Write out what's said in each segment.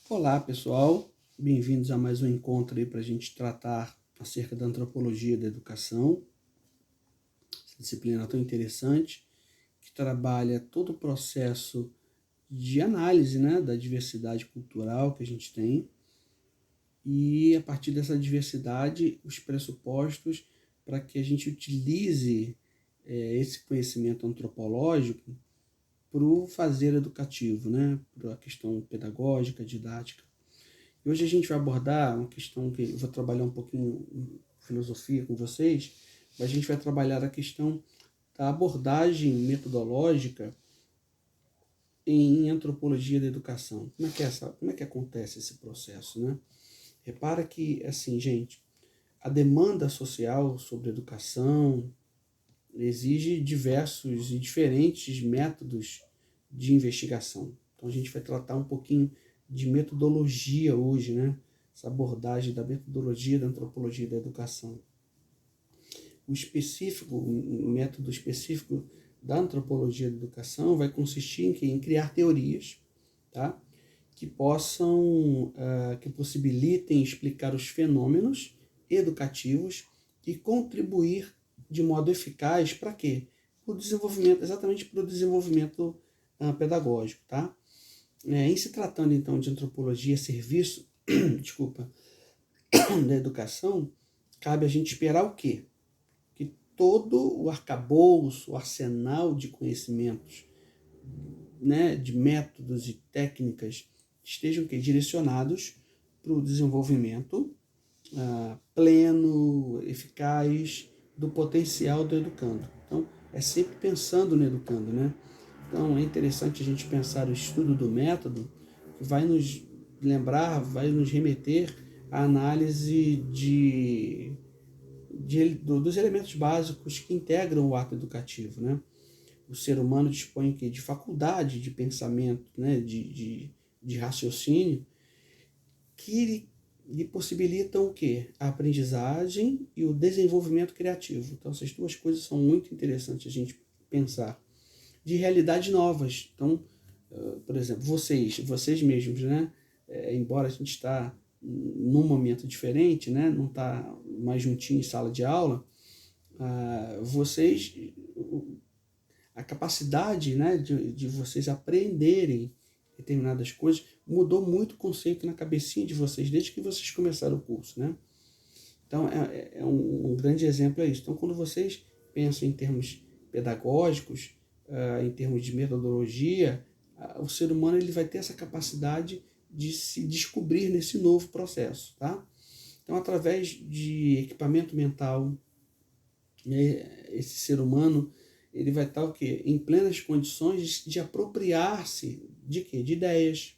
Olá, pessoal. Bem-vindos a mais um encontro aí para a gente tratar acerca da antropologia da educação. Essa disciplina tão interessante que trabalha todo o processo de análise, né, da diversidade cultural que a gente tem e, a partir dessa diversidade, os pressupostos para que a gente utilize esse conhecimento antropológico para o fazer educativo, né, para a questão pedagógica, didática. E hoje a gente vai abordar uma questão que eu vou trabalhar um pouquinho em filosofia com vocês, mas a gente vai trabalhar a questão da abordagem metodológica em antropologia da educação. Como é que acontece esse processo, né? Repara que, assim, gente, a demanda social sobre educação exige diversos e diferentes métodos de investigação. Então a gente vai tratar um pouquinho de metodologia hoje, né? Essa abordagem da metodologia da antropologia da educação. O método específico da antropologia da educação vai consistir em criar teorias, tá? Que possibilitem explicar os fenômenos educativos e contribuir de modo eficaz para quê? Exatamente para o desenvolvimento pedagógico, tá? Em se tratando então de antropologia serviço, desculpa, da educação, cabe a gente esperar o quê? Que todo o arcabouço, o arsenal de conhecimentos, né, de métodos e técnicas estejam direcionados para o desenvolvimento pleno, eficaz do potencial do educando. Então, é sempre pensando no educando, né? Então, é interessante a gente pensar o estudo do método, que vai nos lembrar, vai nos remeter à análise dos elementos básicos que integram o ato educativo, né? O ser humano dispõe de faculdade de pensamento, né? de raciocínio, que lhe possibilitam o quê? A aprendizagem e o desenvolvimento criativo. Então, essas duas coisas são muito interessantes a gente pensar. De realidades novas. Então, por exemplo, vocês mesmos, né? Embora a gente está num momento diferente, né? Não está mais juntinho em sala de aula, a capacidade, né, de vocês aprenderem determinadas coisas mudou muito o conceito na cabecinha de vocês desde que vocês começaram o curso, né? Então, um grande exemplo é isso. Então, quando vocês pensam em termos pedagógicos, em termos de metodologia, o ser humano ele vai ter essa capacidade de se descobrir nesse novo processo, tá? Então, através de equipamento mental, né, esse ser humano ele vai estar o quê? Em plenas condições de apropriar-se de quê? De ideias,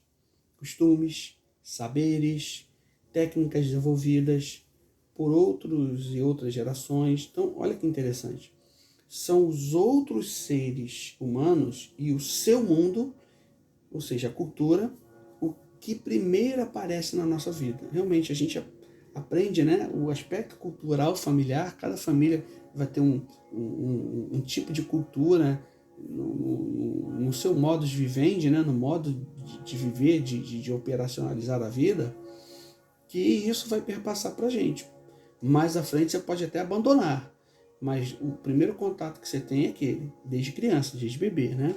costumes, saberes, técnicas desenvolvidas por outros e outras gerações. Então, olha que interessante. São os outros seres humanos e o seu mundo, ou seja, a cultura, o que primeiro aparece na nossa vida. Realmente, a gente aprende, né, o aspecto cultural familiar, cada família vai ter um tipo de cultura no seu modo de vivendi, né, no modo de viver, de operacionalizar a vida, que isso vai perpassar para a gente. Mais à frente você pode até abandonar, mas o primeiro contato que você tem é aquele, desde criança, desde bebê, né?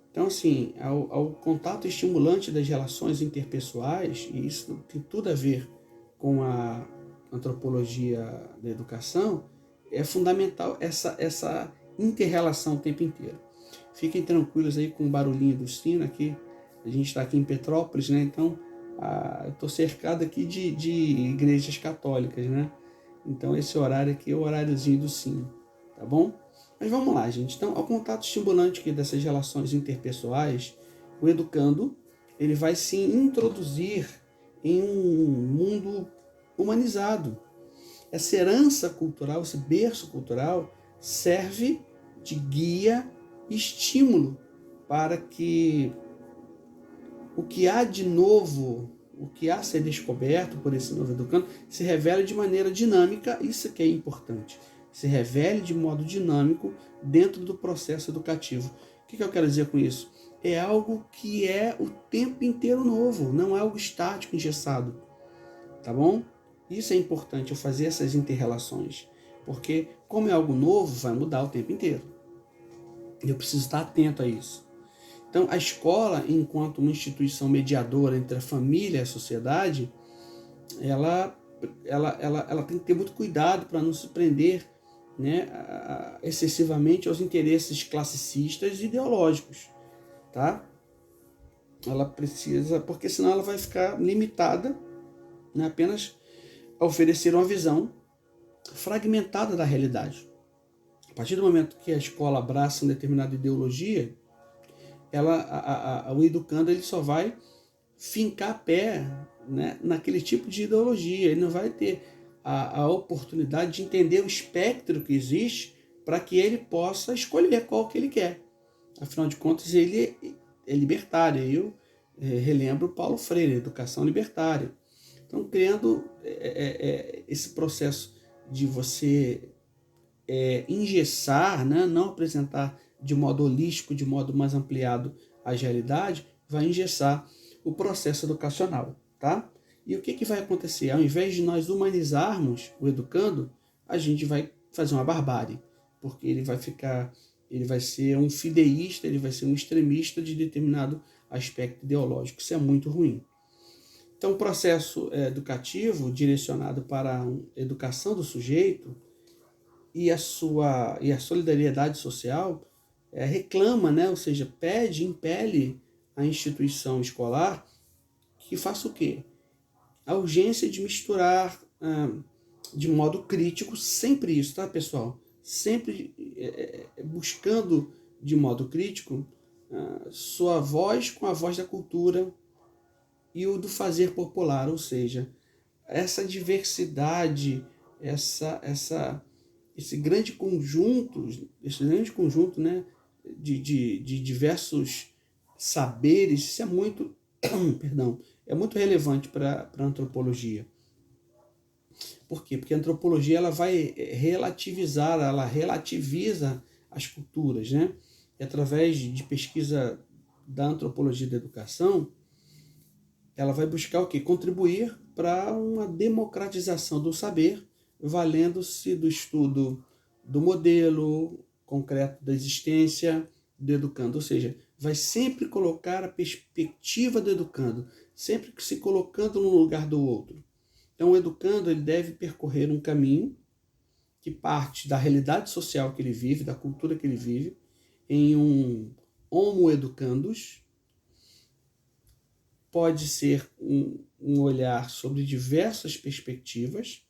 Então, assim, ao contato estimulante das relações interpessoais, e isso tem tudo a ver com a antropologia da educação, é fundamental essa inter-relação o tempo inteiro. Fiquem tranquilos aí com o barulhinho do sino aqui. A gente está aqui em Petrópolis, né? Então, eu estou cercado aqui de igrejas católicas, né? Então, esse horário aqui é o horáriozinho do sino, tá bom? Mas vamos lá, gente. Então, ao contato estimulante aqui dessas relações interpessoais, o educando, ele vai se introduzir em um mundo humanizado. Essa herança cultural, esse berço cultural, serve de guia e estímulo para que o que há de novo, o que há a ser descoberto por esse novo educando, se revele de maneira dinâmica, isso que é importante, se revele de modo dinâmico dentro do processo educativo, que eu quero dizer com isso? É algo que é o tempo inteiro novo, não é algo estático, engessado, tá bom? Isso é importante, eu fazer essas inter-relações, porque como é algo novo, vai mudar o tempo inteiro. E eu preciso estar atento a isso. Então, a escola, enquanto uma instituição mediadora entre a família e a sociedade, ela tem que ter muito cuidado para não se prender, né, excessivamente aos interesses classicistas e ideológicos, tá? Ela precisa, porque senão ela vai ficar limitada, né, apenas a oferecer uma visão fragmentada da realidade. A partir do momento que a escola abraça uma determinada ideologia, o educando ele só vai fincar pé, né, naquele tipo de ideologia. Ele não vai ter a oportunidade de entender o espectro que existe para que ele possa escolher qual que ele quer. Afinal de contas, ele é libertário. Eu relembro Paulo Freire, educação libertária. Então, criando esse processo de você engessar, né, não apresentar de modo holístico, de modo mais ampliado a realidade, vai engessar o processo educacional, tá? E o que vai acontecer? Ao invés de nós humanizarmos o educando, a gente vai fazer uma barbárie, porque ele vai ser um fideísta, ele vai ser um extremista de determinado aspecto ideológico. Isso é muito ruim. Então, o processo educativo direcionado para a educação do sujeito e a solidariedade social reclama, né? Ou seja, impele a instituição escolar que faça o quê? A urgência de misturar de modo crítico, sempre isso, tá, pessoal? Sempre buscando de modo crítico sua voz com a voz da cultura e o do fazer popular, ou seja, essa diversidade, esse grande conjunto, né, de diversos saberes, isso é muito, perdão, é muito relevante para a antropologia. Por quê? Porque a antropologia ela vai relativizar, ela relativiza as culturas, né? E através de pesquisa da antropologia da educação, ela vai buscar o quê? Contribuir para uma democratização do saber, valendo-se do estudo do modelo concreto da existência do educando, ou seja, vai sempre colocar a perspectiva do educando, sempre se colocando no lugar do outro. Então, o educando ele deve percorrer um caminho que parte da realidade social que ele vive, da cultura que ele vive, em um homo educandus. Pode ser um olhar sobre diversas perspectivas.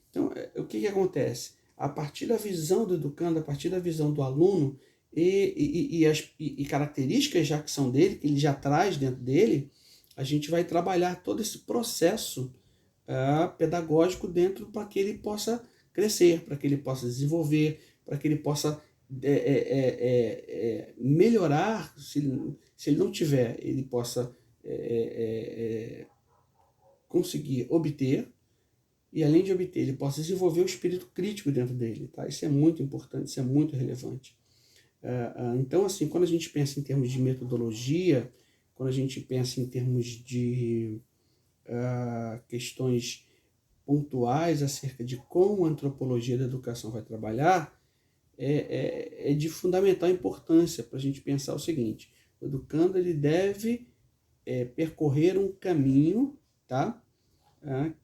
Então, o que acontece? A partir da visão do educando, a partir da visão do aluno e características já que são dele, que ele já traz dentro dele, a gente vai trabalhar todo esse processo pedagógico dentro para que ele possa crescer, para que ele possa desenvolver, para que ele possa melhorar, se ele não tiver, ele possa conseguir obter, e além de obter, ele possa desenvolver o espírito crítico dentro dele. Tá? Isso é muito importante, isso é muito relevante. Então, assim, quando a gente pensa em termos de metodologia, quando a gente pensa em termos de questões pontuais acerca de como a antropologia da educação vai trabalhar, é de fundamental importância para a gente pensar o seguinte: o educando ele deve percorrer um caminho, tá?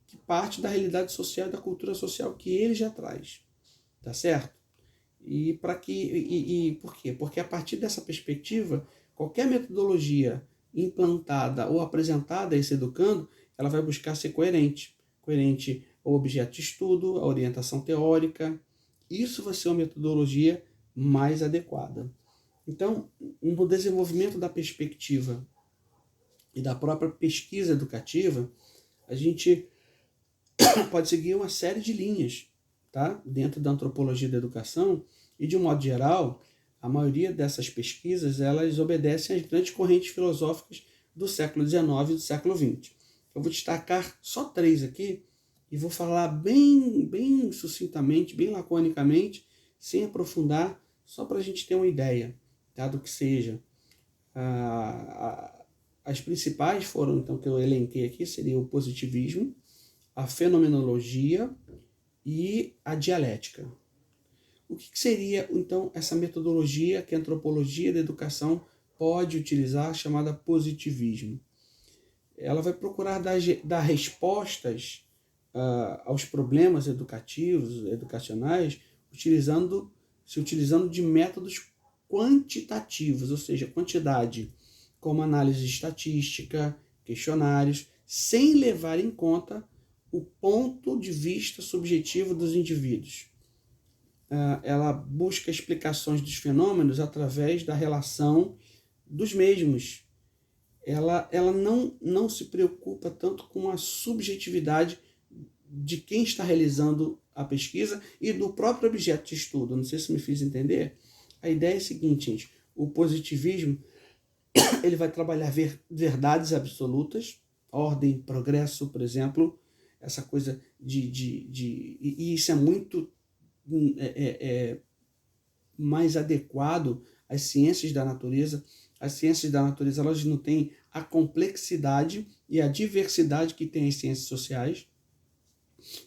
Que parte da realidade social e da cultura social que ele já traz, tá certo? E por quê? Porque a partir dessa perspectiva, qualquer metodologia implantada ou apresentada a esse educando, ela vai buscar ser coerente ao objeto de estudo, à orientação teórica. Isso vai ser uma metodologia mais adequada. Então, no desenvolvimento da perspectiva e da própria pesquisa educativa, a gente pode seguir uma série de linhas, tá? Dentro da antropologia da educação, e de um modo geral, a maioria dessas pesquisas elas obedecem às grandes correntes filosóficas do século XIX e do século XX. Eu vou destacar só 3 aqui e vou falar bem sucintamente, bem laconicamente, sem aprofundar, só para a gente ter uma ideia. tá? Do que seja. As principais foram, então, que eu elenquei aqui, seria o positivismo, a fenomenologia e a dialética. O que seria, então, essa metodologia que a antropologia da educação pode utilizar, chamada positivismo? Ela vai procurar dar respostas aos problemas educacionais, se utilizando de métodos quantitativos, ou seja, quantidade, como análise estatística, questionários, sem levar em conta o ponto de vista subjetivo dos indivíduos. Ela busca explicações dos fenômenos através da relação dos mesmos. Ela não se preocupa tanto com a subjetividade de quem está realizando a pesquisa e do próprio objeto de estudo. Não sei se me fiz entender. A ideia é a seguinte, gente. O positivismo ele vai trabalhar verdades absolutas, ordem, progresso, por exemplo, essa coisa e isso é muito mais adequado às ciências da natureza. As ciências da natureza elas não têm a complexidade e a diversidade que tem as ciências sociais.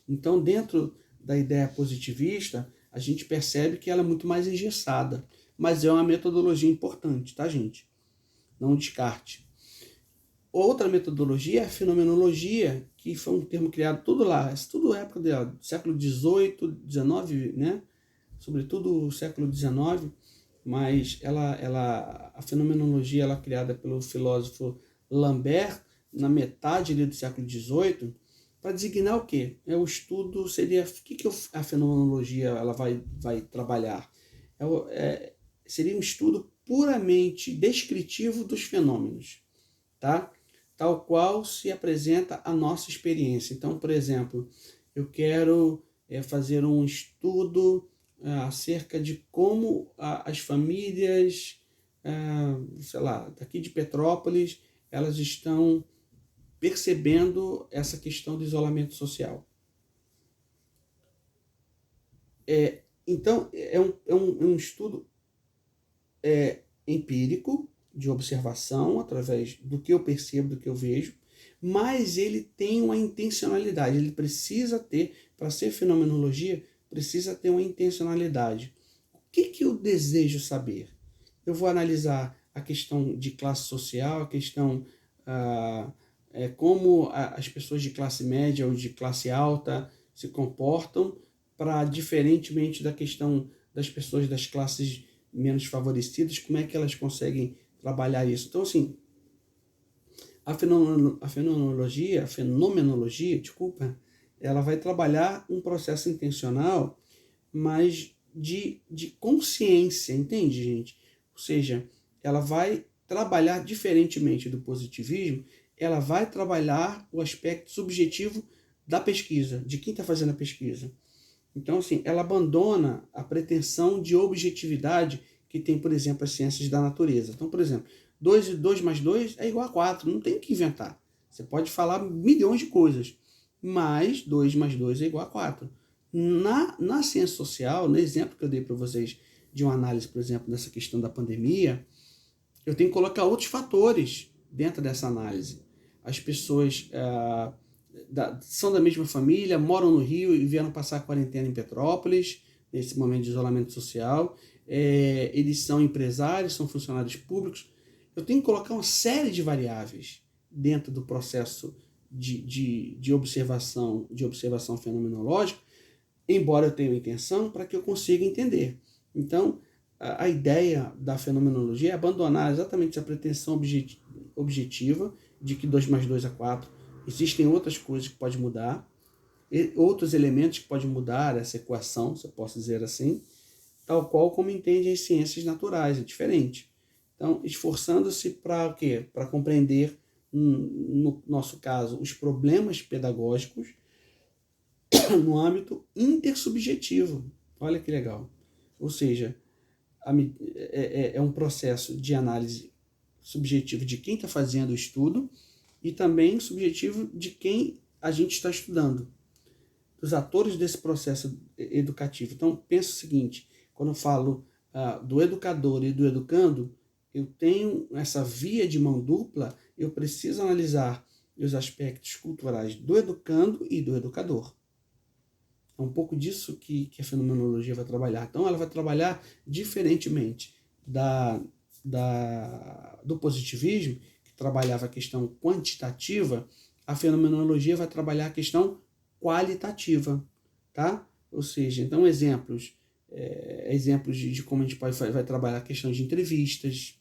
Então, dentro da ideia positivista, a gente percebe que ela é muito mais engessada, mas é uma metodologia importante, tá, gente? Não descarte. Outra metodologia é a fenomenologia, que foi um termo criado tudo lá, tudo época do século XVIII, XIX, né? Sobretudo o século XIX, mas a fenomenologia ela é criada pelo filósofo Lambert na metade do século XVIII, para designar o quê? O estudo seria... O que a fenomenologia ela vai trabalhar? Seria um estudo puramente descritivo dos fenômenos, tá? Tal qual se apresenta a nossa experiência. Então, por exemplo, eu quero fazer um estudo acerca de como as famílias, sei lá, daqui de Petrópolis, elas estão percebendo essa questão do isolamento social. Então, é um estudo empírico, de observação, através do que eu percebo, do que eu vejo, mas ele tem uma intencionalidade, ele precisa ter, para ser fenomenologia, precisa ter uma intencionalidade. O que eu desejo saber? Eu vou analisar a questão de classe social, a questão como as pessoas de classe média ou de classe alta se comportam, diferentemente da questão das pessoas das classes menos favorecidas, como é que elas conseguem trabalhar isso. Então, assim, a fenomenologia, desculpa, ela vai trabalhar um processo intencional, mas de consciência, entende, gente? Ou seja, ela vai trabalhar diferentemente do positivismo, ela vai trabalhar o aspecto subjetivo da pesquisa, de quem está fazendo a pesquisa. Então, assim, ela abandona a pretensão de objetividade que tem, por exemplo, as ciências da natureza. Então, por exemplo, 2 e 2 mais 2 é igual a 4, não tem o que inventar. Você pode falar milhões de coisas, mas 2 mais 2 é igual a 4. Na ciência social, no exemplo que eu dei para vocês de uma análise, por exemplo, dessa questão da pandemia, eu tenho que colocar outros fatores dentro dessa análise. As pessoas são da mesma família, moram no Rio e vieram passar a quarentena em Petrópolis, nesse momento de isolamento social. Eles são empresários, são funcionários públicos. Eu tenho que colocar uma série de variáveis dentro do processo de observação fenomenológica, embora eu tenha uma intenção para que eu consiga entender. Então, a ideia da fenomenologia é abandonar exatamente essa pretensão objetiva de que 2 mais 2 é 4. Existem outras coisas que podem mudar, outros elementos que podem mudar essa equação, se eu posso dizer assim, tal qual como entendem as ciências naturais, é diferente. Então, esforçando-se para o quê? Para compreender, no nosso caso, os problemas pedagógicos no âmbito intersubjetivo. Olha que legal. Ou seja, é um processo de análise subjetivo de quem está fazendo o estudo e também subjetivo de quem a gente está estudando, dos atores desse processo educativo. Então, pensa o seguinte, quando eu falo do educador e do educando, eu tenho essa via de mão dupla, eu preciso analisar os aspectos culturais do educando e do educador. É um pouco disso que a fenomenologia vai trabalhar. Então, ela vai trabalhar diferentemente do positivismo, que trabalhava a questão quantitativa, a fenomenologia vai trabalhar a questão qualitativa, tá? Ou seja, então exemplos de como a gente vai trabalhar a questão de entrevistas,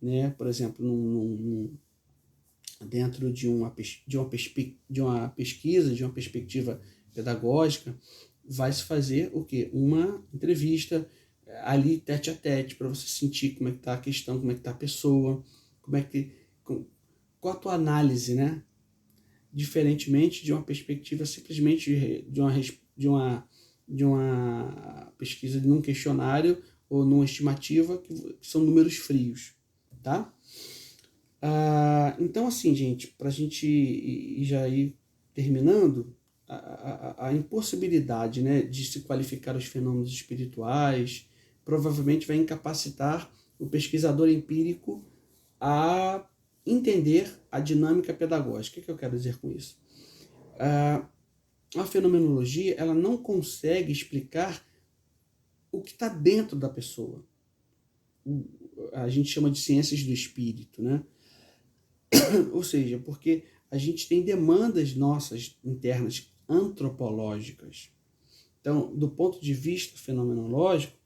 né? Por exemplo, dentro de uma pesquisa, de uma perspectiva pedagógica, vai se fazer o quê? Uma entrevista ali tete a tete, para você sentir como é que está a questão, como é que está a pessoa, qual a tua análise, né? Diferentemente de uma perspectiva simplesmente de uma pesquisa num questionário ou numa estimativa, que são números frios, tá? Então, assim, gente, para a gente já ir terminando, a impossibilidade, né, de se qualificar os fenômenos espirituais provavelmente vai incapacitar o pesquisador empírico a entender a dinâmica pedagógica. O que eu quero dizer com isso? A fenomenologia, ela não consegue explicar o que está dentro da pessoa. A gente chama de ciências do espírito, né? Ou seja, porque a gente tem demandas nossas internas antropológicas. Então, do ponto de vista fenomenológico,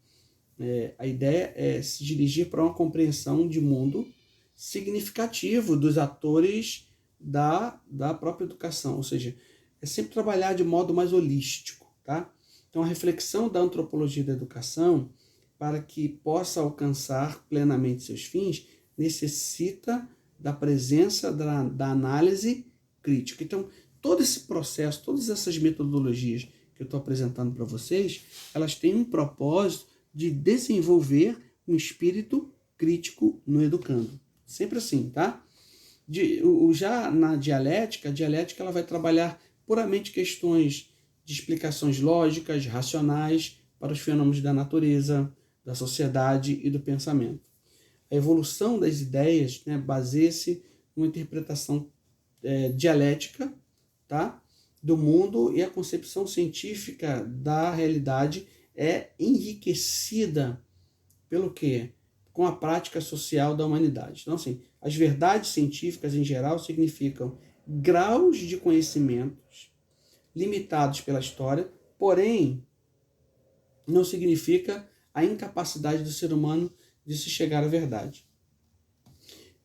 a ideia é se dirigir para uma compreensão de mundo significativo dos atores da própria educação, ou seja, é sempre trabalhar de modo mais holístico, tá? Então, a reflexão da antropologia da educação, para que possa alcançar plenamente seus fins, necessita da presença da análise crítica. Então, todo esse processo, todas essas metodologias que eu estou apresentando para vocês, elas têm um propósito de desenvolver um espírito crítico no educando. Sempre assim, tá? Já na dialética, a dialética ela vai trabalhar puramente questões de explicações lógicas, racionais para os fenômenos da natureza, da sociedade e do pensamento. A evolução das ideias, né, baseia-se numa interpretação dialética, tá, do mundo, e a concepção científica da realidade é enriquecida pelo quê? Com a prática social da humanidade. Então, assim, as verdades científicas em geral significam graus de conhecimentos limitados pela história, porém não significa a incapacidade do ser humano de se chegar à verdade.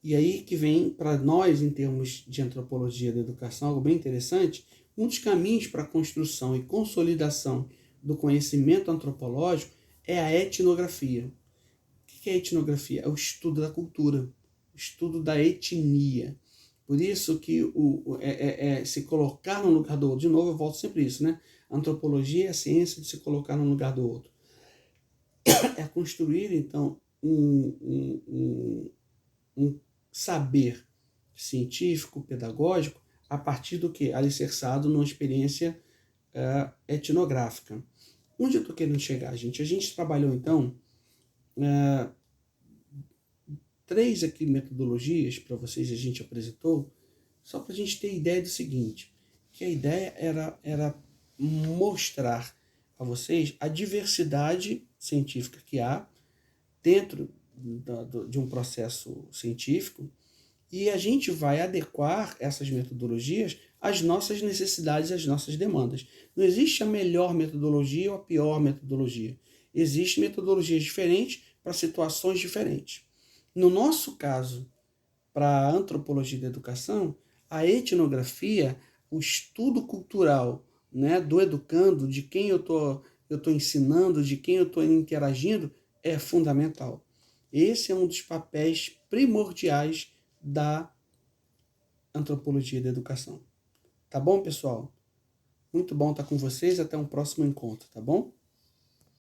E aí que vem para nós, em termos de antropologia da educação, algo bem interessante. Um dos caminhos para a construção e consolidação do conhecimento antropológico é a etnografia. O que é a etnografia? É o estudo da cultura, o estudo da etnia. Por isso que se colocar no lugar do outro, de novo eu volto sempre a isso, né? A antropologia é a ciência de se colocar no lugar do outro. É construir, então, um saber científico, pedagógico, a partir do que? Alicerçado numa experiência etnográfica. Onde eu estou querendo chegar, gente? A gente trabalhou, então, 3 aqui metodologias para vocês, a gente apresentou, só para a gente ter ideia do seguinte, que a ideia era mostrar a vocês a diversidade científica que há dentro de um processo científico, e a gente vai adequar essas metodologias às nossas necessidades, às nossas demandas. Não existe a melhor metodologia ou a pior metodologia. Existem metodologias diferentes para situações diferentes. No nosso caso, para a antropologia da educação, a etnografia, o estudo cultural, né, do educando, de quem eu tô ensinando, de quem eu estou interagindo, é fundamental. Esse é um dos papéis primordiais da antropologia da educação. Tá bom, pessoal? Muito bom estar com vocês. Até um próximo encontro, tá bom?